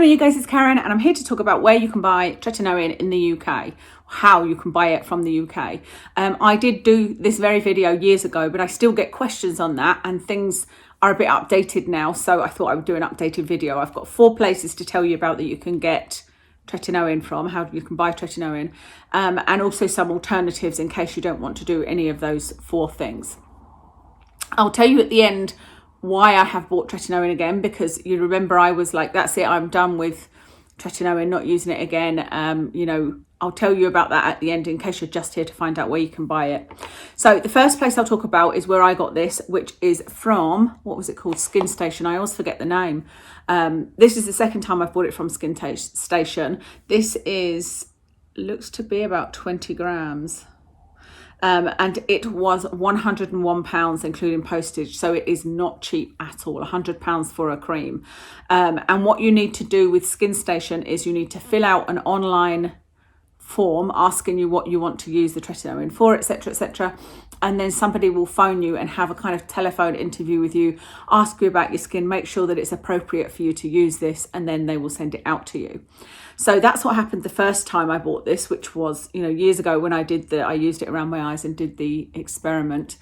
Hello you guys, it's Karen and I'm here to talk about where you can buy Tretinoin in the UK, how you can buy it from the UK. I did do this very video years ago, but I still get questions on that and things are a bit updated now, so I thought I would do an updated video. I've got 4 places to tell you about that you can get Tretinoin from, how you can buy Tretinoin, and also some alternatives in case you don't want to do any of those 4 things. I'll tell you at the end why I have bought Tretinoin again, because you remember I was like, that's it, I'm done with Tretinoin, not using it again. You know, I'll tell you about that at the end in case you're just here to find out where you can buy it. So the first place I'll talk about is where I got this, which is from, what was it called? Skinstation. I always forget the name. This is the second time I've bought it from Skinstation. This looks to be about 20 grams. And it was £101 including postage, so it is not cheap at all. £100 for a cream. And what you need to do with Skinstation is you need to fill out an online form asking you what you want to use the Tretinoin for, etc, etc, and then somebody will phone you and have a kind of telephone interview with you, ask you about your skin, make sure that it's appropriate for you to use this, and then they will send it out to you. So that's what happened the first time I bought this, which was, you know, years ago when I used it around my eyes and did the experiment.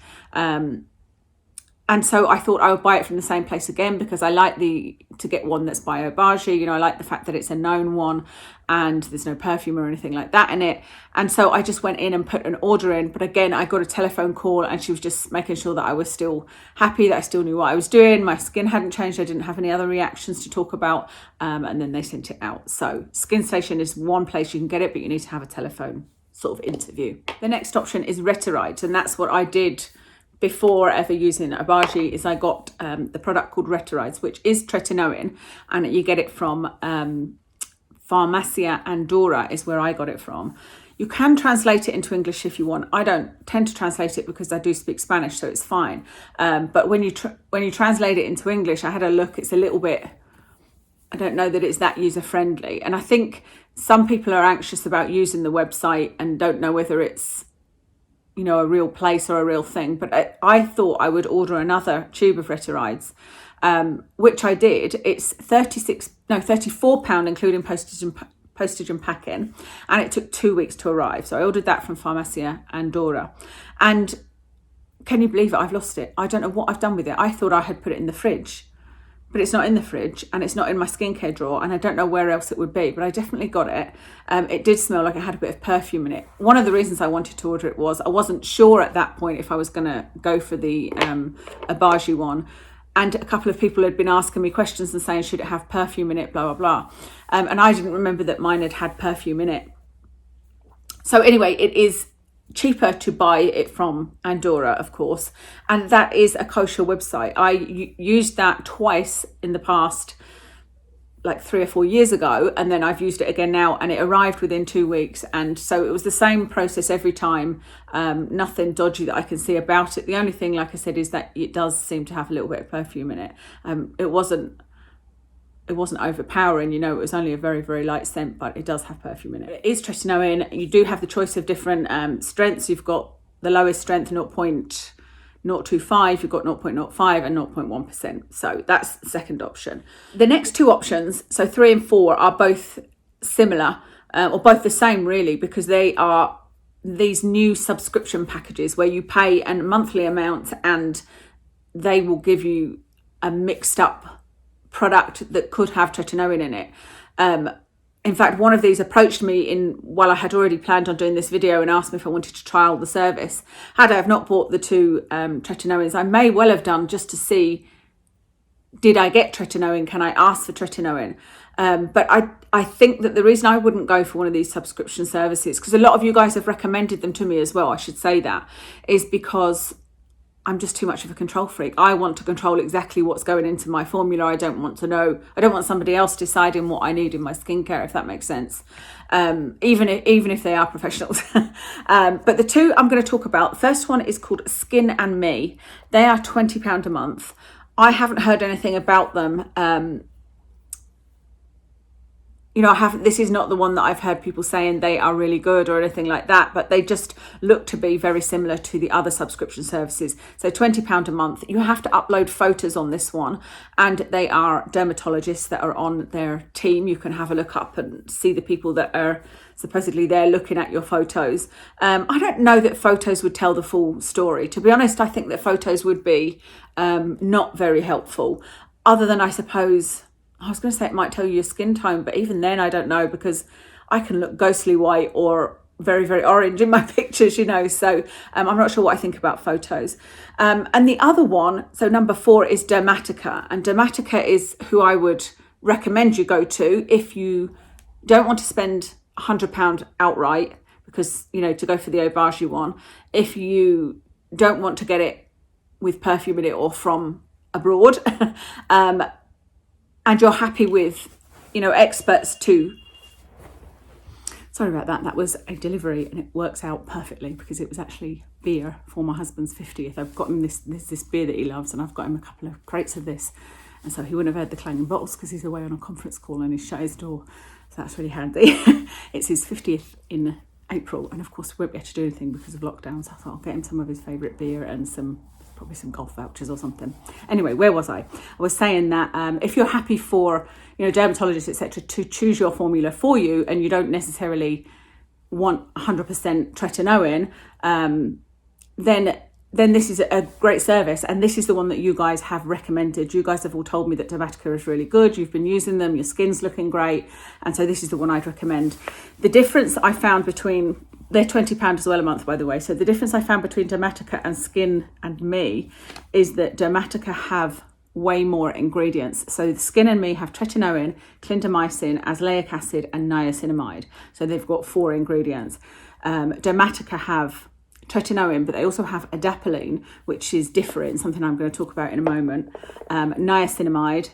And so I thought I would buy it from the same place again because I like to get one that's by Auberge. You know, I like the fact that it's a known one and there's no perfume or anything like that in it. And so I just went in and put an order in. But again, I got a telephone call and she was just making sure that I was still happy, that I still knew what I was doing. My skin hadn't changed. I didn't have any other reactions to talk about. And then they sent it out. So Skinstation is one place you can get it, but you need to have a telephone sort of interview. The next option is Retirides, and that's what I did before ever using Auberge. Is I got the product called Retirides, which is Tretinoin, and you get it from Farmacia Andorra is where I got it from. You can translate it into English if you want. I don't tend to translate it because I do speak Spanish, so it's fine. But when you translate it into English, I had a look, it's a little bit, I don't know that it's that user friendly. And I think some people are anxious about using the website and don't know whether it's, you know, a real place or a real thing. But I thought I would order another tube of Retirides, which I did. It's £34 including postage and packing, and it took 2 weeks to arrive. So I ordered that from Farmacia Andorra. And can you believe it? I've lost it. I don't know what I've done with it. I thought I had put it in the fridge, but it's not in the fridge and it's not in my skincare drawer, and I don't know where else it would be, but I definitely got it. It did smell like it had a bit of perfume in it. One of the reasons I wanted to order it was I wasn't sure at that point if I was going to go for the Auberge one, and a couple of people had been asking me questions and saying, should it have perfume in it, blah, blah, blah. And I didn't remember that mine had perfume in it. So anyway, it is cheaper to buy it from Andorra, of course, and that is a kosher website. I used that twice in the past, like 3 or 4 years ago, and then I've used it again now, and it arrived within 2 weeks. And so it was the same process every time. Nothing dodgy that I can see about it. The only thing, like I said, is that it does seem to have a little bit of perfume in it. It wasn't overpowering, you know, it was only a very, very light scent, but it does have perfume in it. It is Tretinoin. You do have the choice of different strengths. You've got the lowest strength, 0.025, you've got 0.05 and 0.1%. So that's the second option. The next 2 options, so 3 and 4, are both similar, or both the same really, because they are these new subscription packages where you pay a monthly amount and they will give you a mixed up product that could have Tretinoin in it. In fact, one of these approached me while I had already planned on doing this video and asked me if I wanted to trial the service. Had I have not bought the 2 Tretinoins, I may well have done, just to see, did I get Tretinoin? Can I ask for Tretinoin? But I think that the reason I wouldn't go for one of these subscription services, because a lot of you guys have recommended them to me as well, I should say that, is because I'm just too much of a control freak. I want to control exactly what's going into my formula. I don't want somebody else deciding what I need in my skincare, if that makes sense. Even if they are professionals. But the 2 I'm going to talk about, the first one is called Skin and Me. They are £20 a month. I haven't heard anything about them. you know, this is not the one that I've heard people saying they are really good or anything like that, but they just look to be very similar to the other subscription services. So £20 a month. You have to upload photos on this one, and they are dermatologists that are on their team. You can have a look up and see the people that are supposedly there looking at your photos. I don't know that photos would tell the full story. To be honest, I think that photos would be not very helpful, other than, I suppose, I was going to say it might tell you your skin tone, but even then I don't know, because I can look ghostly white or very, very orange in my pictures, you know, so I'm not sure what I think about photos. And the other one, so number 4, is Dermatica, and Dermatica is who I would recommend you go to if you don't want to spend £100 outright, because, you know, to go for the Aubergine one, if you don't want to get it with perfume in it or from abroad, and you're happy with, you know, experts too. Sorry about that. That was a delivery, and it works out perfectly because it was actually beer for my husband's 50th. I've got him this beer that he loves, and I've got him a couple of crates of this. And so he wouldn't have heard the clanging bottles because he's away on a conference call and he's shut his door. So that's really handy. It's his 50th in April, and of course we won't be able to do anything because of lockdown. So I thought I'll get him some of his favourite beer and probably some golf vouchers or something. Anyway, where was I? I was saying that if you're happy for, you know, dermatologists, etc., to choose your formula for you, and you don't necessarily want 100% tretinoin, then this is a great service, and this is the one that you guys have recommended. You guys have all told me that Dermatica is really good. You've been using them, your skin's looking great, and so this is the one I'd recommend. The difference I found between, they're £20 as well a month, by the way, so the difference I found between Dermatica and Skin and Me is that Dermatica have way more ingredients. So the Skin and Me have tretinoin, clindamycin, azelaic acid, and niacinamide. So they've got 4 ingredients. Dermatica have tretinoin, but they also have adapalene, which is different, something I'm going to talk about in a moment, niacinamide,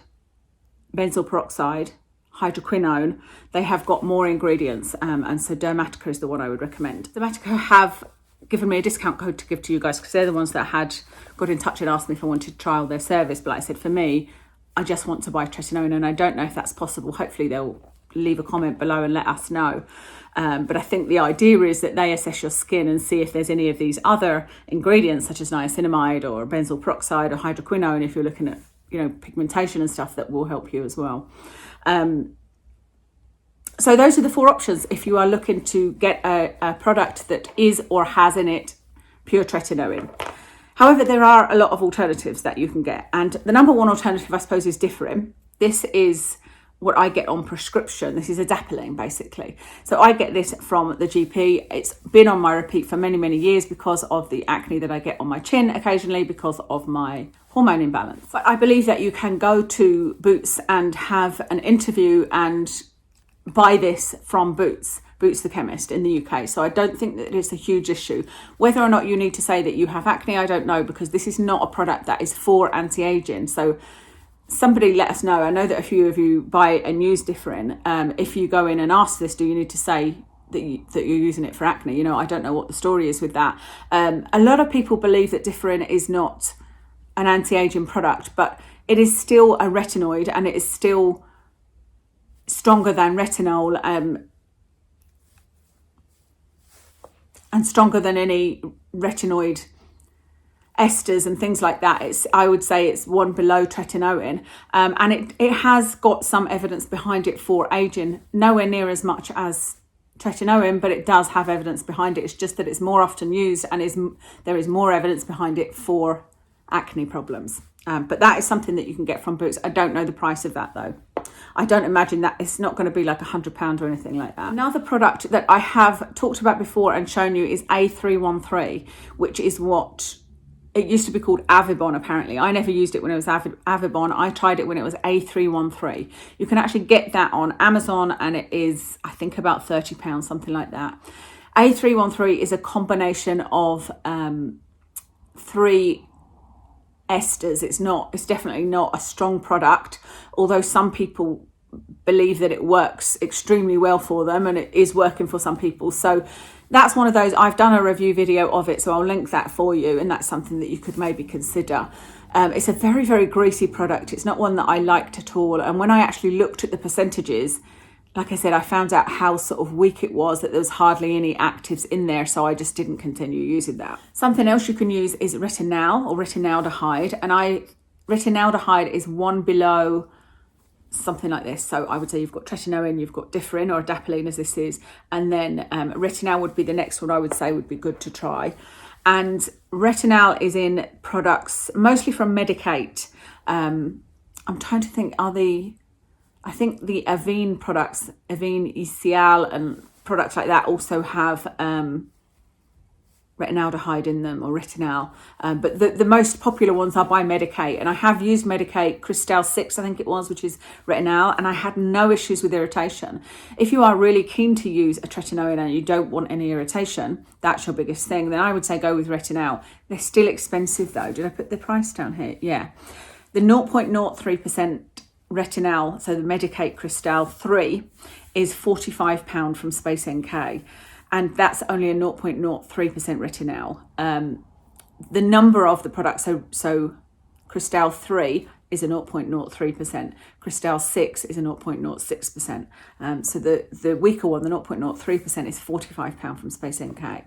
benzoyl peroxide, hydroquinone. They have got more ingredients, and so Dermatica is the one I would recommend. Dermatica have given me a discount code to give to you guys, because they're the ones that had got in touch and asked me if I wanted to trial their service. But like I said, for me, I just want to buy tretinoin, and I don't know if that's possible. Hopefully they'll leave a comment below and let us know. But I think the idea is that they assess your skin and see if there's any of these other ingredients, such as niacinamide or benzoyl peroxide or hydroquinone, if you're looking at, you know, pigmentation and stuff, that will help you as well. So those are the 4 options if you are looking to get a product that is or has in it pure tretinoin. However, there are a lot of alternatives that you can get, and the number 1 alternative, I suppose, is Differin. This is what I get on prescription. This is adapalene, basically. So I get this from the GP. It's been on my repeat for many, many years because of the acne that I get on my chin occasionally because of my hormone imbalance. But I believe that you can go to Boots and have an interview and buy this from Boots the chemist in the UK. So I don't think that it's a huge issue. Whether or not you need to say that you have acne, I don't know, because this is not a product that is for anti-aging. So somebody let us know. I know that a few of you buy and use Differin. If you go in and ask this, do you need to say that you're using it for acne? You know, I don't know what the story is with that. A lot of people believe that Differin is not an anti-aging product, but it is still a retinoid, and it is still stronger than retinol, and stronger than any retinoid esters and things like that. I would say it's one below tretinoin, and it has got some evidence behind it for aging, nowhere near as much as tretinoin, but it does have evidence behind it. It's just that it's more often used, and there is more evidence behind it for acne problems. But that is something that you can get from Boots. I don't know the price of that though. I don't imagine that it's not going to be like £100 or anything like that. Another product that I have talked about before and shown you is A313, which is what it used to be called Avibon, apparently. I never used it when it was Avibon. I tried it when it was A313. You can actually get that on Amazon, and it is, I think, about £30, something like that. A313 is a combination of 3 esters. It's definitely not a strong product, although some people believe that it works extremely well for them, and it is working for some people. So that's one of those. I've done a review video of it, so I'll link that for you, and that's something that you could maybe consider. It's a very, very greasy product. It's not one that I liked at all, and when I actually looked at the percentages, like I said, I found out how sort of weak it was, that there was hardly any actives in there, so I just didn't continue using that. Something else you can use is Retinal or retinaldehyde, and retinaldehyde is one below something like this. So I would say you've got tretinoin, you've got differin or adapalene as this is, and then Retinal would be the next one I would say would be good to try. And Retinal is in products mostly from Medik. I'm trying to think, I think the Avene products, Avene ECL and products like that also have retinaldehyde in them, or Retinal. But the most popular ones are by Medik. And I have used Medik Cristal 6, I think it was, which is Retinal, and I had no issues with irritation. If you are really keen to use a tretinoin and you don't want any irritation, that's your biggest thing, then I would say go with Retinal. They're still expensive though. Did I put the price down here? Yeah. The 0.03% Retinal, so the Medik Cristal 3, is £45 from Space NK, and that's only a 0.03% Retinal. The number of the products, so Cristal 3 is a 0.03%, Cristal 6 is a 0.06%. So the weaker one, the 0.03%, is £45 from Space NK.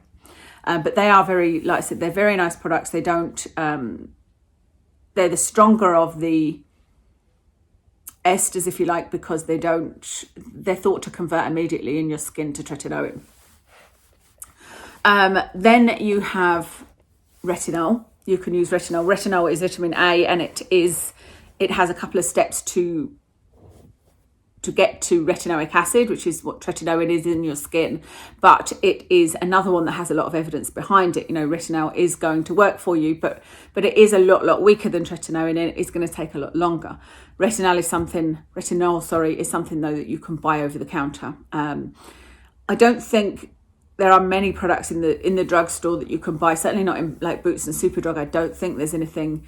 But they are very, like I said, they're very nice products. They don't, they're the stronger of the esters, if you like, because they're thought to convert immediately in your skin to tretinoin. Then you have Retinol. You can use Retinol. Retinol is vitamin A, and it has a couple of steps to get to retinoic acid, which is what tretinoin is in your skin, but it is another one that has a lot of evidence behind it. You know, Retinol is going to work for you, but it is a lot weaker than tretinoin, and it is going to take a lot longer. Retinol is something though that you can buy over the counter. I don't think there are many products in the drugstore that you can buy, certainly not in like Boots and Superdrug. I don't think there's anything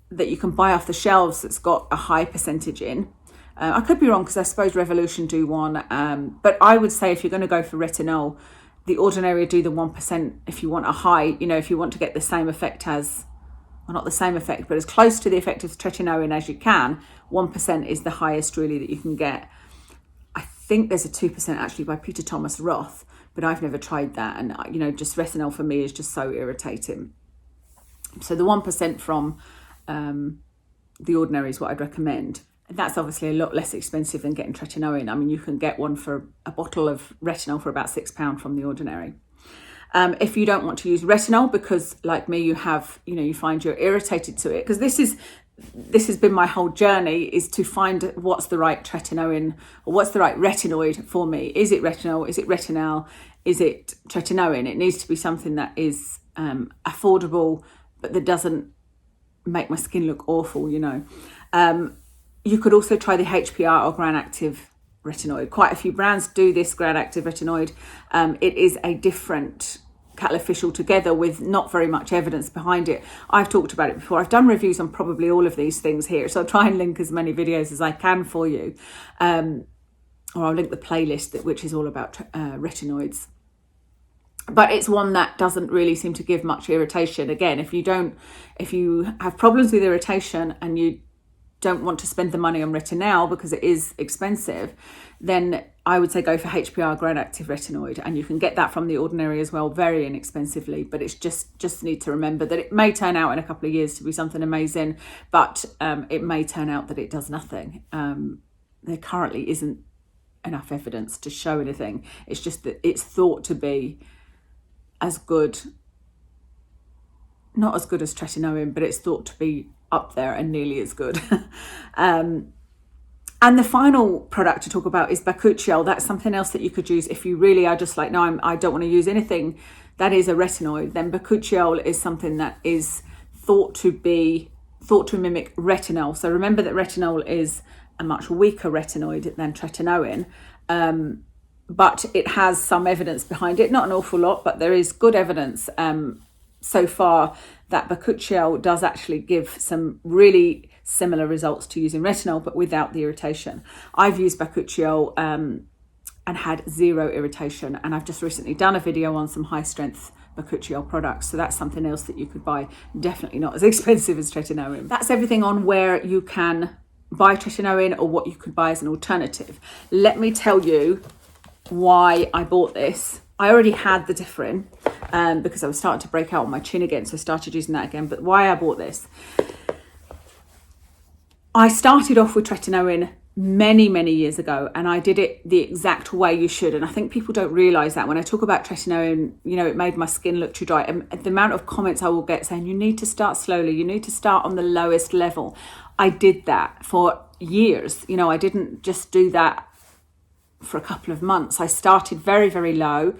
that you can buy off the shelves that's got a high percentage in. I could be wrong, because I suppose Revolution do one, but I would say if you're going to go for Retinol, the Ordinary do the 1% if you want a high, you know, if you want to get the same effect as, well, not the same effect, but as close to the effect of tretinoin as you can. 1% is the highest really that you can get. I think there's a 2% actually by Peter Thomas Roth, but I've never tried that, and you know, just Retinol for me is just so irritating. So the 1% from the Ordinary is what I'd recommend. And that's obviously a lot less expensive than getting tretinoin. I mean, you can get one for a bottle of Retinol for about £6 from the Ordinary. If you don't want to use Retinol because, like me, you find you're irritated to it, because this has been my whole journey, is to find what's the right tretinoin or what's the right retinoid for me. Is it Retinol? Is it Retinal? Is it tretinoin? It needs to be something that is affordable, but that doesn't make my skin look awful, you know. You could also try the HPR or Granactive retinoid. Quite a few brands do this Granactive retinoid. It is a different kettle of fish altogether with not very much evidence behind it. I've talked about it before. I've done reviews on probably all of these things here, so I'll try and link as many videos as I can for you. Or I'll link the playlist, which is all about retinoids. But it's one that doesn't really seem to give much irritation. Again, if you have problems with irritation and you don't want to spend the money on Retinal because it is expensive, then I would say go for HPR Granactive retinoid, and you can get that from the Ordinary as well, very inexpensively. But it's just need to remember that it may turn out in a couple of years to be something amazing, but it may turn out that it does nothing. There currently isn't enough evidence to show anything. It's just that it's thought to be as good, not as good as tretinoin, but it's thought to be up there and nearly as good. And the final product to talk about is Bakuchiol. That's something else that you could use if you really are just like, no, I don't want to use anything that is a retinoid. Then Bakuchiol is something that is thought to mimic Retinol. So remember that Retinol is a much weaker retinoid than tretinoin, but it has some evidence behind it. Not an awful lot, but there is good evidence so far that Bakuchiol does actually give some really similar results to using Retinol, but without the irritation. I've used Bakuchiol and had zero irritation, and I've just recently done a video on some high strength Bakuchiol products, so that's something else that you could buy. Definitely not as expensive as tretinoin. That's everything on where you can buy Tretinoin or what you could buy as an alternative. Let me tell you why I bought this. I already had the Differin because I was starting to break out on my chin again, so I started using that again. But why I bought this, I started off with Tretinoin many years ago, and I did it the exact way you should. And I think people don't realise that when I talk about Tretinoin, you know, it made my skin look too dry. And the amount of comments I will get saying, you need to start slowly, you need to start on the lowest level. I did that for years. You know, I didn't just do that for a couple of months. I started very low,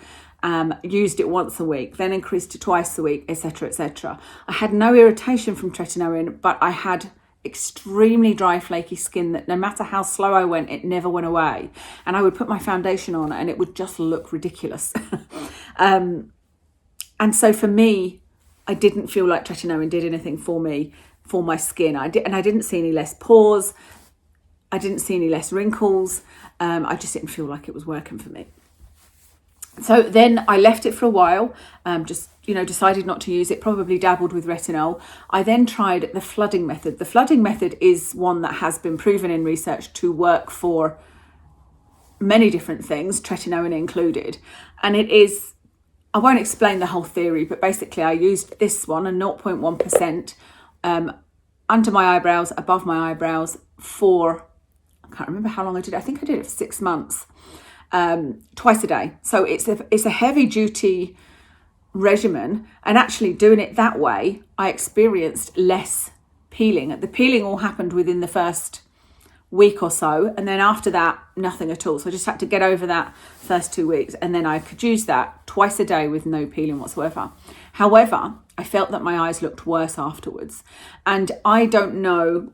used it once a week, then increased to twice a week, etc, etc. I had no irritation from Tretinoin, but I had extremely dry, flaky skin that no matter how slow I went, it never went away. And I would put my foundation on and it would just look ridiculous. And so for me, I didn't feel like Tretinoin did anything for me, for my skin. I didn't see any less pores. I didn't see any less wrinkles. I just didn't feel like it was working for me. So then I left it for a while, just, you know, decided not to use it, probably dabbled with retinol. I then tried the flooding method. The flooding method is one that has been proven in research to work for many different things, Tretinoin included. And it is, I won't explain the whole theory, but basically I used this one, a 0.1%, under my eyebrows, above my eyebrows for, I can't remember how long I did it. I think I did it for 6 months. Twice a day. So it's a heavy duty regimen, and actually doing it that way, I experienced less peeling. The peeling all happened within the first week or so, and then after that, nothing at all. So I just had to get over that first 2 weeks, and then I could use that twice a day with no peeling whatsoever. However, I felt that my eyes looked worse afterwards, and I don't know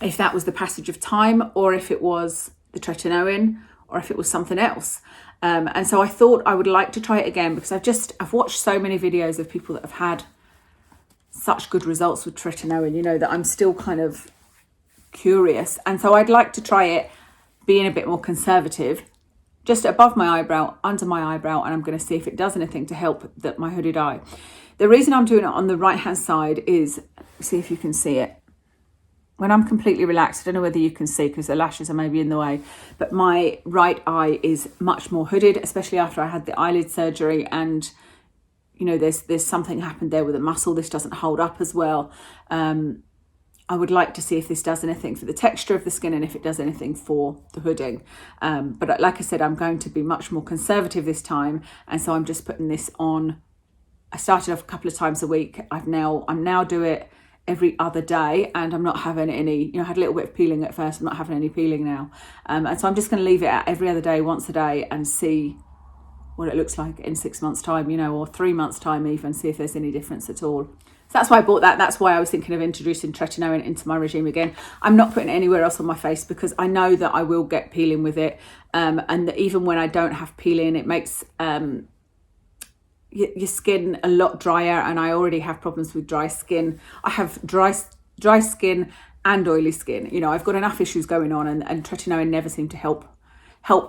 if that was the passage of time or if it was the Tretinoin or if it was something else. And so I thought I would like to try it again because I've watched so many videos of people that have had such good results with Tretinoin, you know, that I'm still kind of curious. And so I'd like to try it being a bit more conservative, just above my eyebrow, under my eyebrow, and I'm going to see if it does anything to help my hooded eye. The reason I'm doing it on the right hand side is, see if you can see it. When I'm completely relaxed, I don't know whether you can see because the lashes are maybe in the way, but my right eye is much more hooded, especially after I had the eyelid surgery, and you know, there's something happened there with the muscle. This doesn't hold up as well. I would like to see if this does anything for the texture of the skin and if it does anything for the hooding. But like I said, I'm going to be much more conservative this time, and so I'm just putting this on. I started off a couple of times a week. I'm now do it every other day, and I'm not having any, you know, I had a little bit of peeling at first. I'm not having any peeling now. And so I'm just going to leave it at every other day, once a day, and see what it looks like in 6 months time, you know, or 3 months time even, see if there's any difference at all. So that's why I bought that. That's why I was thinking of introducing Tretinoin into my regime again. I'm not putting it anywhere else on my face because I know that I will get peeling with it. And that even when I don't have peeling, it makes your skin a lot drier, and I already have problems with dry skin. I have dry skin and oily skin. You know, I've got enough issues going on, and Tretinoin never seemed to help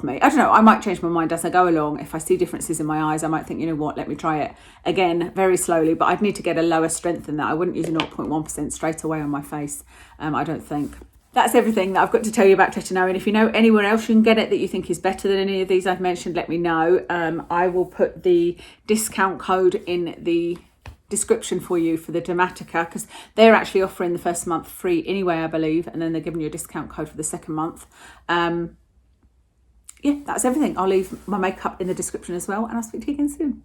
me. I don't know, I might change my mind as I go along. If I see differences in my eyes, I might think, you know what, let me try it again very slowly, but I'd need to get a lower strength than that. I wouldn't use a 0.1% straight away on my face, I don't think. That's everything that I've got to tell you about Tretinoin. If you know anywhere else you can get it that you think is better than any of these I've mentioned, let me know. I will put the discount code in the description for you for the Dermatica, because they're actually offering the first month free anyway, I believe, and then they're giving you a discount code for the second month. Yeah, that's everything. I'll leave my makeup in the description as well, and I'll speak to you again soon.